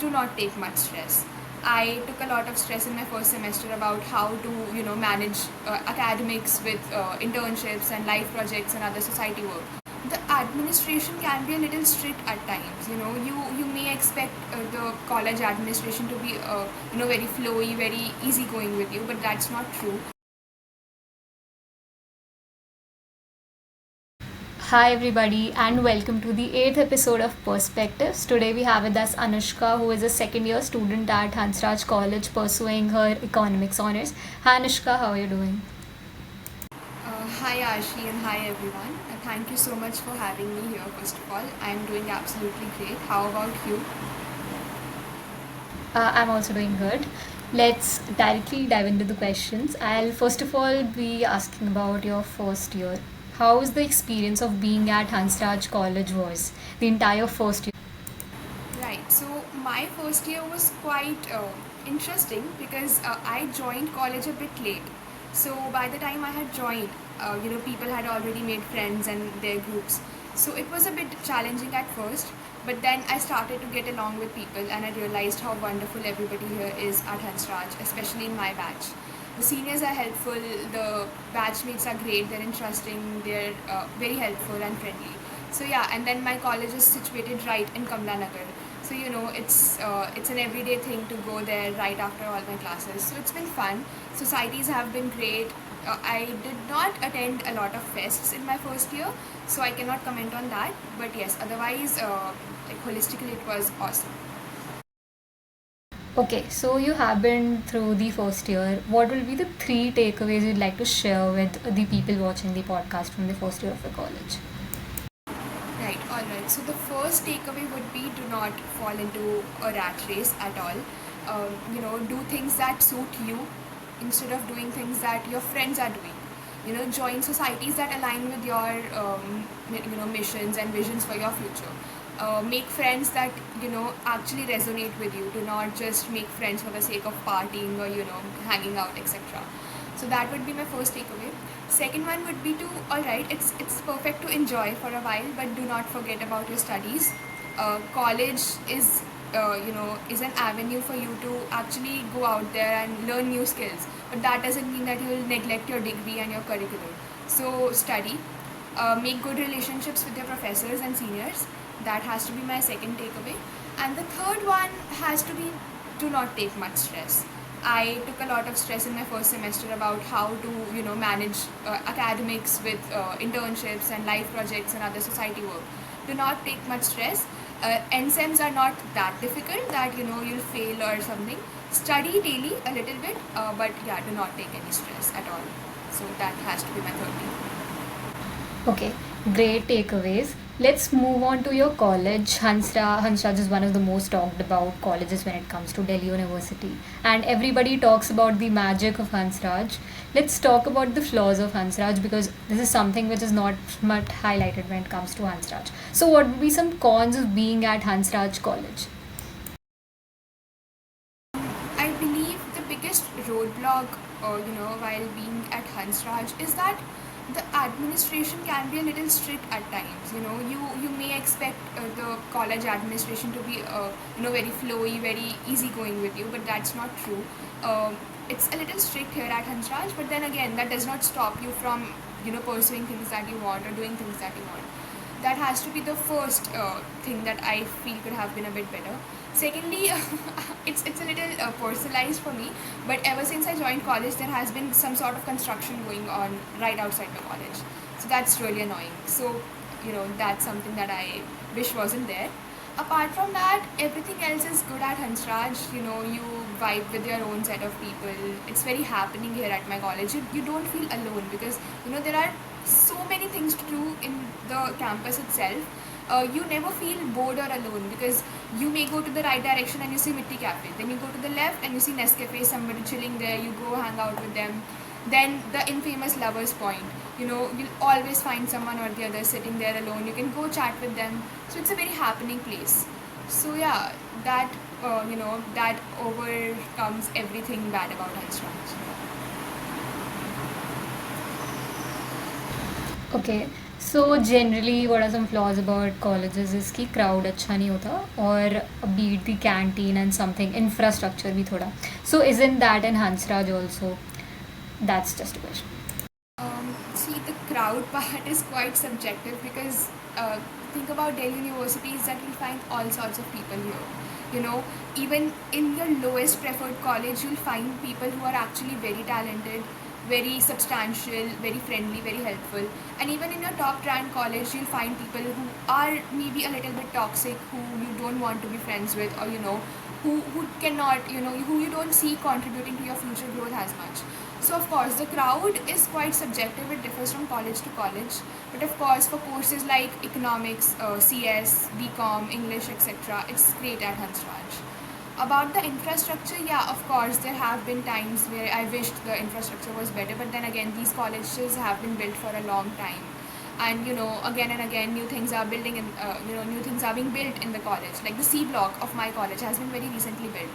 do not take much stress. I took a lot of stress in my first semester about how to, manage academics with internships and life projects and other society work. The administration can be a little strict at times. You may expect the college administration to be, very flowy, very easygoing with you, but that's not true. Hi, everybody, and welcome to the eighth episode of Perspectives. Today, we have with us Anushka, who is a second year student at Hansraj College pursuing her economics honors. Hi, Anushka, how are you doing? Hi Ashi and hi everyone. Thank you so much for having me here. First of all, I'm doing absolutely great. How about you? I'm also doing good. Let's directly dive into the questions. I'll first of all be asking about your first year. How was the experience of being at Hansraj College was the entire first year? Right. So my first year was quite interesting because I joined college a bit late. So by the time I had joined, people had already made friends and their groups. So it was a bit challenging at first, but then I started to get along with people and I realized how wonderful everybody here is at Hansraj, especially in my batch. The seniors are helpful, the batchmates are great, they're interesting, they're very helpful and friendly. So yeah, and then my college is situated right in Kamla Nagar. So it's an everyday thing to go there right after all my classes. So it's been fun. Societies have been great. I did not attend a lot of fests in my first year, so I cannot comment on that. But yes, otherwise, holistically, it was awesome. Okay, so you have been through the first year. What will be the three takeaways you'd like to share with the people watching the podcast from the first year of your college? Right, alright. So the first takeaway would be do not fall into a rat race at all. Do things that suit you instead of doing things that your friends are doing. Join societies that align with your, missions and visions for your future. Make friends that, actually resonate with you. Do not just make friends for the sake of partying or, hanging out, etc. So that would be my first takeaway. Second one would be to, alright, it's perfect to enjoy for a while, but do not forget about your studies. College is an avenue for you to actually go out there and learn new skills. But that doesn't mean that you will neglect your degree and your curriculum. So study, make good relationships with your professors and seniors. That has to be my second takeaway. And the third one has to be do not take much stress. I took a lot of stress in my first semester about how to, manage academics with internships and life projects and other society work. Do not take much stress. NSEMs are not that difficult that, you'll fail or something. Study daily a little bit, but yeah, do not take any stress at all. So that has to be my third thing. Okay, great takeaways. Let's move on to your college. Hansraj is one of the most talked about colleges when it comes to Delhi University. And everybody talks about the magic of Hansraj. Let's talk about the flaws of Hansraj because this is something which is not much highlighted when it comes to Hansraj. So, what would be some cons of being at Hansraj College? I believe the biggest roadblock, while being at Hansraj is that the administration can be a little strict at times. You may expect the college administration to be, very flowy, very easygoing with you, but that's not true. It's a little strict here at Hansraj, but then again, that does not stop you from, pursuing things that you want or doing things that you want. That has to be the first thing that I feel could have been a bit better. Secondly, it's a little personalized for me, but ever since I joined college, there has been some sort of construction going on right outside my college. So that's really annoying. So, that's something that I wish wasn't there. Apart from that, everything else is good at Hansraj. You vibe with your own set of people. It's very happening here at my college. You don't feel alone because, there are so many things to do in the campus itself. You never feel bored or alone because you may go to the right direction and you see Mitti Cafe. Then you go to the left and you see Nescafe, somebody chilling there. You go hang out with them. Then the infamous Lovers Point. You'll always find someone or the other sitting there alone. You can go chat with them. So it's a very happening place. So yeah, that overcomes everything bad about Hansraj. Okay, So generally what are some flaws about colleges is कि crowd अच्छा नहीं होता और beat the canteen and something infrastructure भी थोड़ा. So isn't that in Hansraj also? That's just a question. See, the crowd part is quite subjective because think about Delhi universities that you'll find all sorts of people here. You know, even in your lowest preferred college, you'll find people who are actually very talented, very substantial, very friendly, very helpful. And even in your top ranked college, you'll find people who are maybe a little bit toxic, who you don't want to be friends with, or who cannot, who you don't see contributing to your future growth as much. So of course the crowd is quite subjective, it differs from college to college. But of course for courses like economics, CS, BCom, English, etc., it's great at Hansraj. About the infrastructure, yeah, of course there have been times where I wished the infrastructure was better, but then again these colleges have been built for a long time. And again and again new things are building in, new things are being built in the college. Like the C block of my college has been very recently built.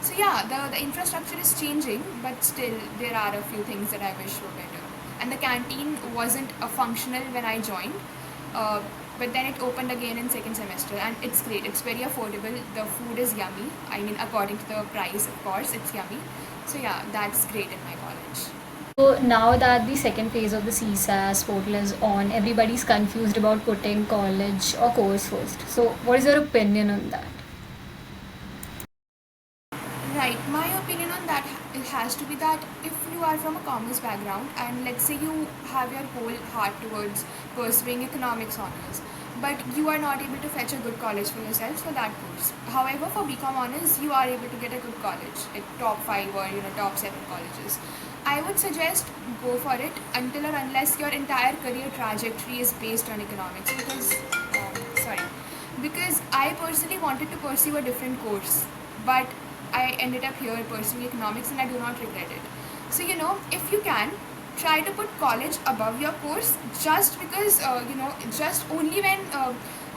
So yeah, the infrastructure is changing, but still there are a few things that I wish were better. And the canteen wasn't functional when I joined, uh, but then it opened again in second semester, and it's great. It's very affordable. The food is yummy. I mean, according to the price, of course, it's yummy. So yeah, that's great in my college. So now that the second phase of the CSAS portal is on, everybody's confused about putting college or course first. So what is your opinion on that? Right. My opinion on that it has to be that if you are from a commerce background and let's say you have your whole heart towards pursuing economics honors, but you are not able to fetch a good college for yourself for that course. However, for BCom honors, you are able to get a good college, like top 5 or top 7 colleges. I would suggest go for it until or unless your entire career trajectory is based on economics. Because I personally wanted to pursue a different course, but I ended up here pursuing economics and I do not regret it. So, if you can, try to put college above your course just because, just only when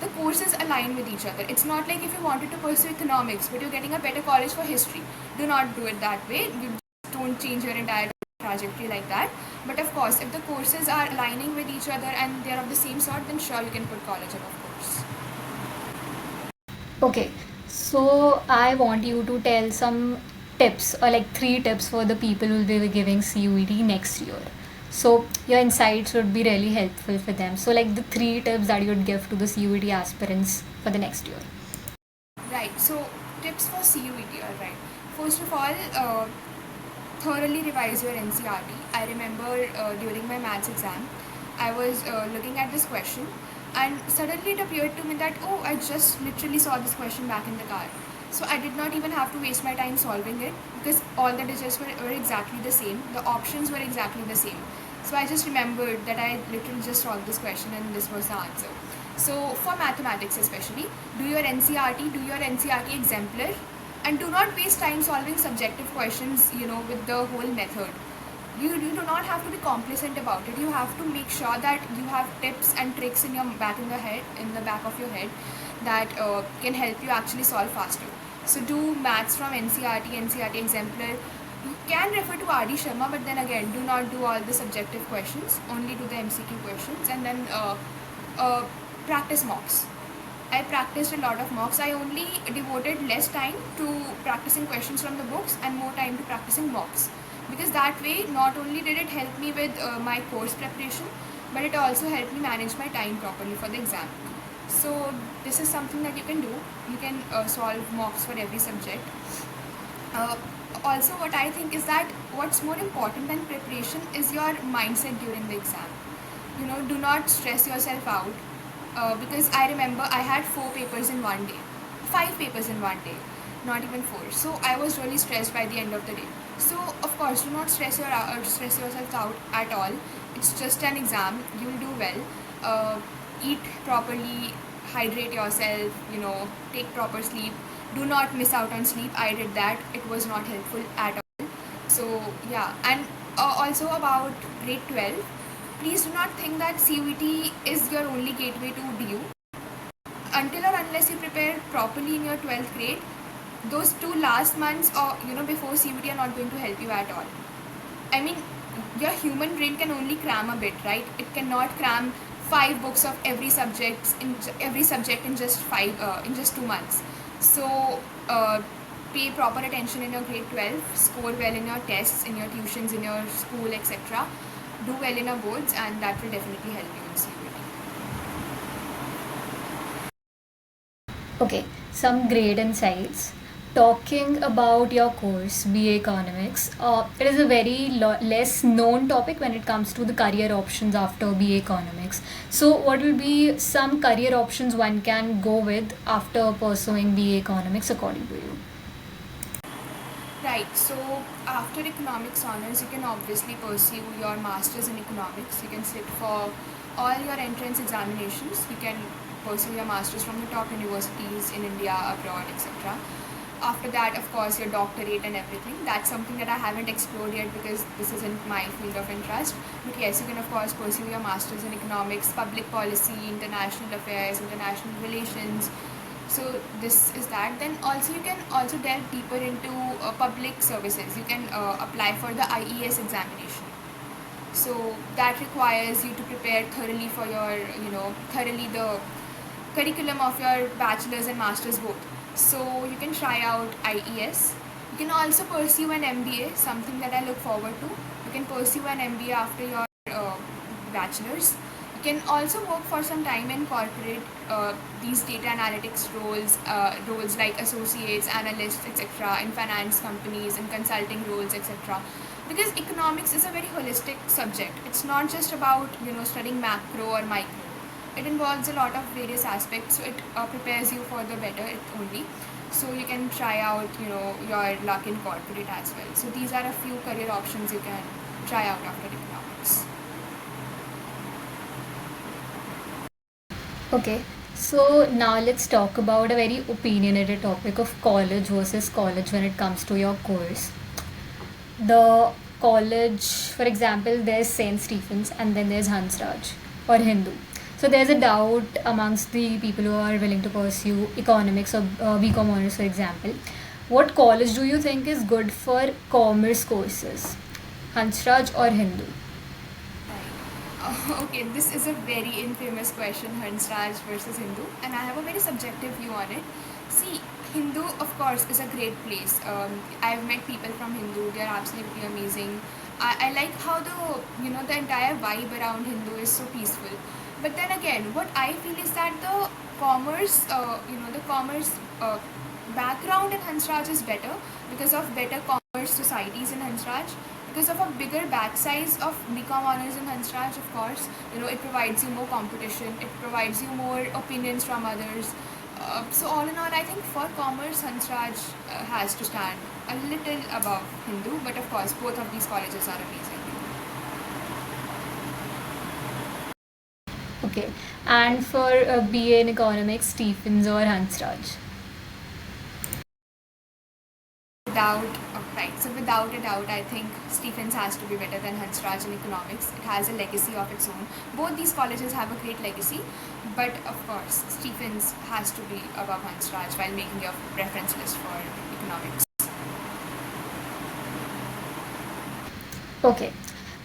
the courses align with each other. It's not like if you wanted to pursue economics but you're getting a better college for history. Do not do it that way. You don't change your entire trajectory like that. But of course, if the courses are aligning with each other and they're of the same sort, then sure you can put college above course. Okay, so I want you to tell some tips or like 3 tips for the people who will be giving CUET next year. So your insights would be really helpful for them. So like the 3 tips that you would give to the CUET aspirants for the next year. Right. So tips for CUET. All right. First of all, thoroughly revise your NCRT. I remember during my maths exam, I was looking at this question, and suddenly it appeared to me that I just literally saw this question back in the car. So I did not even have to waste my time solving it because all the digits were exactly the same. The options were exactly the same. So I just remembered that I literally just solved this question and this was the answer. So for mathematics especially, do your NCRT, do your NCRT exemplar, and do not waste time solving subjective questions, with the whole method. You do not have to be complacent about it. You have to make sure that you have tips and tricks in the back of your head that can help you actually solve faster. So do maths from NCRT, NCRT exemplar. You can refer to R.D. Sharma, but then again, do not do all the subjective questions. Only do the MCQ questions, and then practice mocks. I practiced a lot of mocks. I only devoted less time to practicing questions from the books and more time to practicing mocks. Because that way, not only did it help me with my course preparation, but it also helped me manage my time properly for the exam. So this is something that you can do. You can solve mocks for every subject. Uh, Also, what I think is that what's more important than preparation is your mindset during the exam. Do not stress yourself out because I remember I had 4 papers in one day, 5 papers in one day, not even 4. So I was really stressed by the end of the day. So of course, do not stress yourself out at all. It's just an exam. You'll do well. Eat properly, hydrate yourself. Take proper sleep. Do not miss out on sleep. I did that. It was not helpful at all. So yeah, and also about grade 12, please do not think that CUET is your only gateway to DU. Until or unless you prepare properly in your 12th grade, those 2 last months or before CUET are not going to help you at all. I mean, your human brain can only cram a bit, right? It cannot cram 5 books of every subject in just 2 months. So pay proper attention in your grade 12, score well in your tests, in your tuitions, in your school, etc. Do well in your boards, and that will definitely help you in CUET. Okay, some great insights. Talking about your course, BA Economics, it is a very less known topic when it comes to the career options after BA Economics. So, what will be some career options one can go with after pursuing BA Economics according to you? Right, so after economics honors, you can obviously pursue your masters in economics. You can sit for all your entrance examinations. You can pursue your masters from the top universities in India, abroad, etc. After that, of course, your doctorate and everything. That's something that I haven't explored yet because this isn't my field of interest. But yes, you can, of course, pursue your masters in economics, public policy, international affairs, international relations. So this is that. Then also you can also delve deeper into public services. You can apply for the IES examination. So that requires you to prepare thoroughly for your, thoroughly the curriculum of your bachelor's and master's both. So you can try out IES. You can also pursue an MBA, something that I look forward to. You can pursue an MBA after your bachelor's. You can also work for some time in corporate, these data analytics roles like associates, analysts, etc., in finance companies, in consulting roles, etc. Because economics is a very holistic subject. It's not just about studying macro or micro. It involves a lot of various aspects, so it prepares you for the better only. So you can try out your luck in corporate as well. So these are a few career options you can try out after economics. Okay, so now let's talk about a very opinionated topic of college versus college when it comes to your course. The college, for example, there's St. Stephen's and then there's Hansraj or Hindu. So there's a doubt amongst the people who are willing to pursue economics or BCom honors, for example. What college do you think is good for commerce courses? Hansraj or Hindu? Okay, this is a very infamous question, Hansraj versus Hindu, and I have a very subjective view on it. See, Hindu, of course, is a great place. I've met people from Hindu; they are absolutely amazing. I like how the entire vibe around Hindu is so peaceful. But then again, what I feel is that the commerce background in Hansraj is better because of better commerce societies in Hansraj, because of a bigger batch size of BCom honors in Hansraj. Of course, it provides you more competition, it provides you more opinions from others. So all in all, I think for commerce, Hansraj has to stand a little above Hindu, but of course, both of these colleges are amazing. Okay, and for BA in economics, Stephens or Hansraj? Without a doubt, I think Stephens has to be better than Hansraj in economics. It has a legacy of its own. Both these colleges have a great legacy, but of course, Stephens has to be above Hansraj while making your preference list for economics. Okay,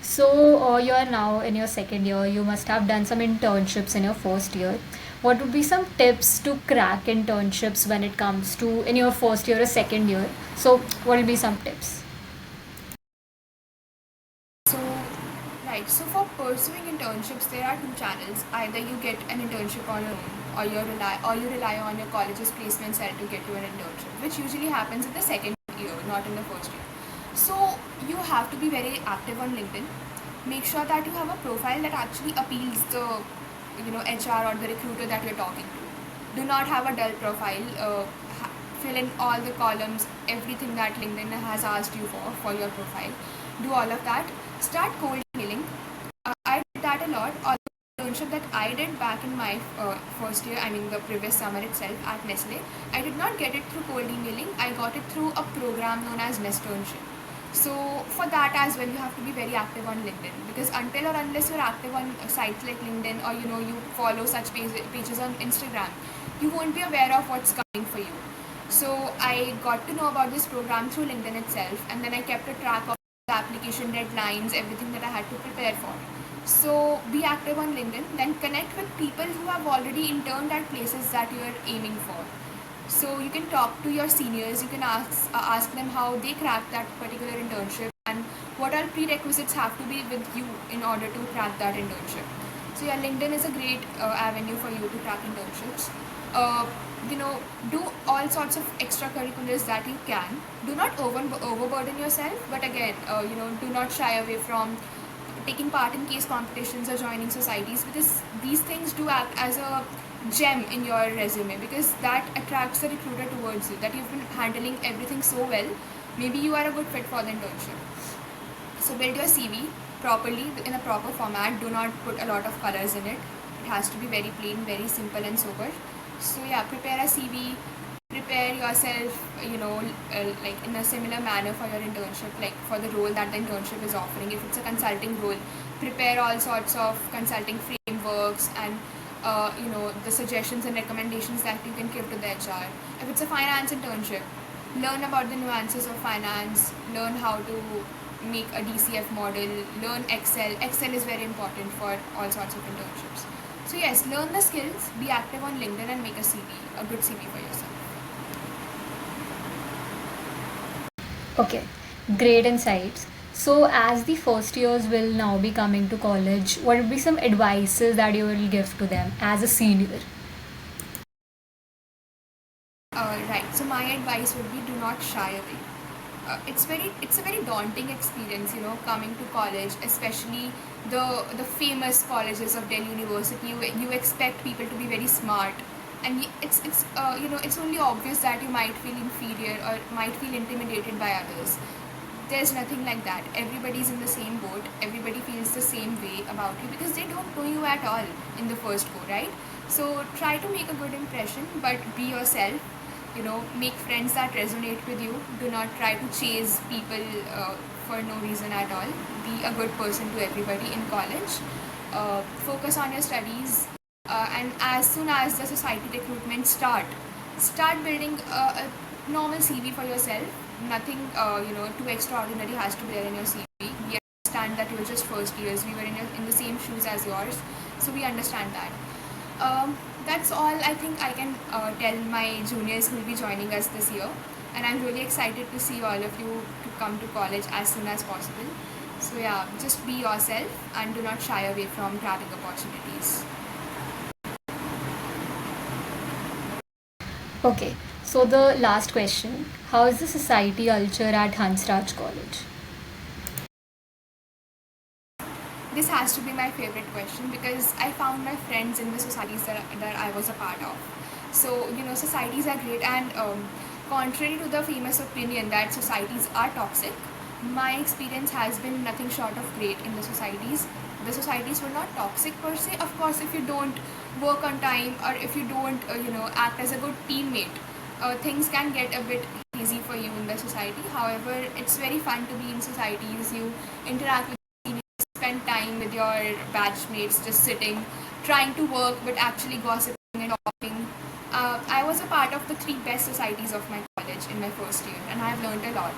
so you are now in your second year. You must have done some internships in your first year. What would be some tips to crack internships when it comes to in your first year or second year? So, what will be some tips? So, right. So for pursuing internships, there are two channels. Either you get an internship on your own, or you rely on your college's placement cell to get you an internship, which usually happens in the second year, not in the first year. So you have to be very active on LinkedIn. Make sure that you have a profile that actually appeals the HR or the recruiter that you're talking to. Do not have a dull profile. Fill in all the columns, everything that LinkedIn has asked you for your profile. Do all of that. Start cold emailing. I did that a lot. All the internship that I did back in my first year, I mean the previous summer itself at Nestle, I did not get it through cold emailing. I got it through a program known as Nesternship. So for that as well, you have to be very active on LinkedIn, because until or unless you're active on sites like LinkedIn, or you follow such pages on Instagram, you won't be aware of what's coming for you. So I got to know about this program through LinkedIn itself, and then I kept a track of the application deadlines, everything that I had to prepare for. So be active on LinkedIn, then connect with people who have already interned at places that you are aiming for. So you can talk to your seniors, you can ask them how they cracked that particular internship and what all prerequisites have to be with you in order to crack that internship. So yeah, LinkedIn is a great avenue for you to crack internships. Uh, you know, do all sorts of extracurriculars that you can. Do not overburden yourself, but again, do not shy away from taking part in case competitions or joining societies, because these things do act as a gem in your resume, because that attracts the recruiter towards you, that you've been handling everything so well. Maybe you are a good fit for the internship. So build your CV properly in a proper format. Do not put a lot of colors in it. It has to be very plain, very simple and sober. So yeah, prepare a CV, prepare yourself, like in a similar manner for your internship, like for the role that the internship is offering. If it's a consulting role, prepare all sorts of consulting frameworks and the suggestions and recommendations that you can give to the HR. If it's a finance internship, learn about the nuances of finance, learn how to make a DCF model, learn Excel. Excel is very important for all sorts of internships. So yes, learn the skills, be active on LinkedIn and make a good CV for yourself. Okay, great insights. So, as the first years will now be coming to college, what would be some advices that you will give to them as a senior? Right. So my advice would be, do not shy away. It's a very daunting experience, coming to college, especially the famous colleges of Delhi University. You expect people to be very smart, and it's only obvious that you might feel inferior or might feel intimidated by others. There's nothing like that. Everybody's in the same boat. Everybody feels the same way about you because they don't know you at all in the first go, right? So try to make a good impression, but be yourself. Make friends that resonate with you. Do not try to chase people for no reason at all. Be a good person to everybody in college. Focus on your studies, and as soon as the society recruitment start building a normal CV for yourself. Nothing too extraordinary has to be there in your CV. We understand that you're just first years. We were in the same shoes as yours, so we understand that. That's all I think I can tell my juniors who will be joining us this year, and I'm really excited to see all of you to come to college as soon as possible. So yeah, just be yourself and do not shy away from grabbing opportunities. Okay, so the last question: how is the society culture at Hansraj College? This has to be my favorite question because I found my friends in the societies that I was a part of. So, societies are great, and contrary to the famous opinion that societies are toxic, my experience has been nothing short of great in the societies. The societies were not toxic per se. Of course, if you don't work on time or if you don't, act as a good teammate, things can get a bit easy for you in the society. However, it's very fun to be in societies. You interact with, spend time with your batchmates, just sitting, trying to work, but actually gossiping and talking. I was a part of the three best societies of my college in my first year, and I have learned a lot,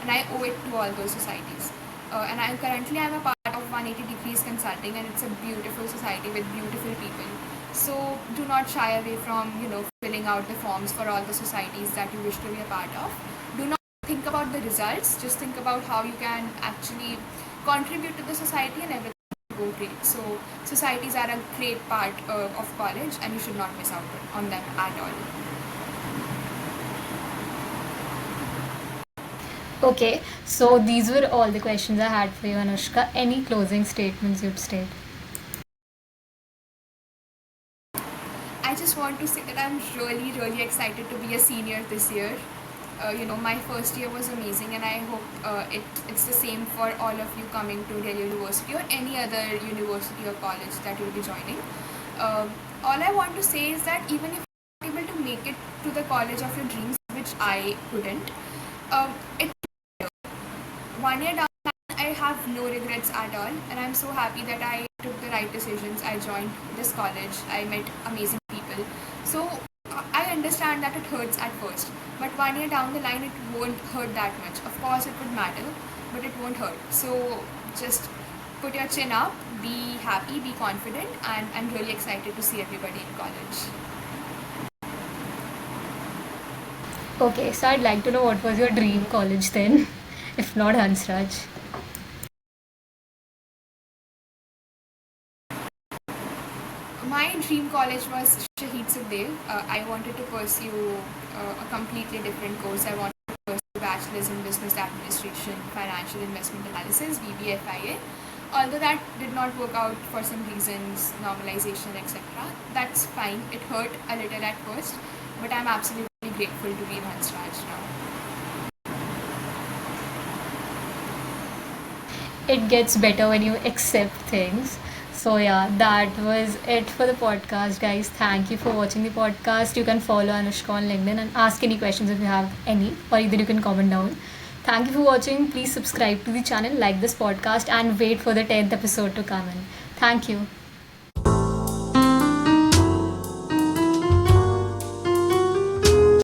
and I owe it to all those societies. And I'm a part of 180 Degrees Consulting, and it's a beautiful society with beautiful people. So do not shy away from filling out the forms for all the societies that you wish to be a part of. Do not think about the results. Just think about how you can actually contribute to the society, and everything will go great. So societies are a great part of college, and you should not miss out on them at all. Okay, so these were all the questions I had for you, Anushka. Any closing statements you'd state? I just want to say that I'm really, really excited to be a senior this year. My first year was amazing, and I hope it's the same for all of you coming to Delhi University or any other university or college that you'll be joining. All I want to say is that even if you're not able to make it to the college of your dreams, which I couldn't, it 1 year down the line, I have no regrets at all, and I'm so happy that I took the right decisions. I joined this college, I met amazing people. So I understand that it hurts at first, but 1 year down the line, it won't hurt that much. Of course, it would matter, but it won't hurt. So just put your chin up, be happy, be confident, and I'm really excited to see everybody in college. Okay, so I'd like to know what was your dream college then, if not Hansraj. My dream college was Shahid Sukhdev. I wanted to pursue a completely different course. I wanted to pursue Bachelor's in Business Administration, Financial Investment Analysis, BBFIA. Although that did not work out for some reasons, normalization, etc. That's fine. It hurt a little at first, but I'm absolutely grateful to be in Hansraj now. It gets better when you accept things. So yeah, that was it for the podcast, guys. Thank you for watching the podcast. You can follow Anushka on LinkedIn and ask any questions if you have any, or either you can comment down. Thank you for watching. Please subscribe to the channel, like this podcast, and wait for the 10th episode to come in. Thank you.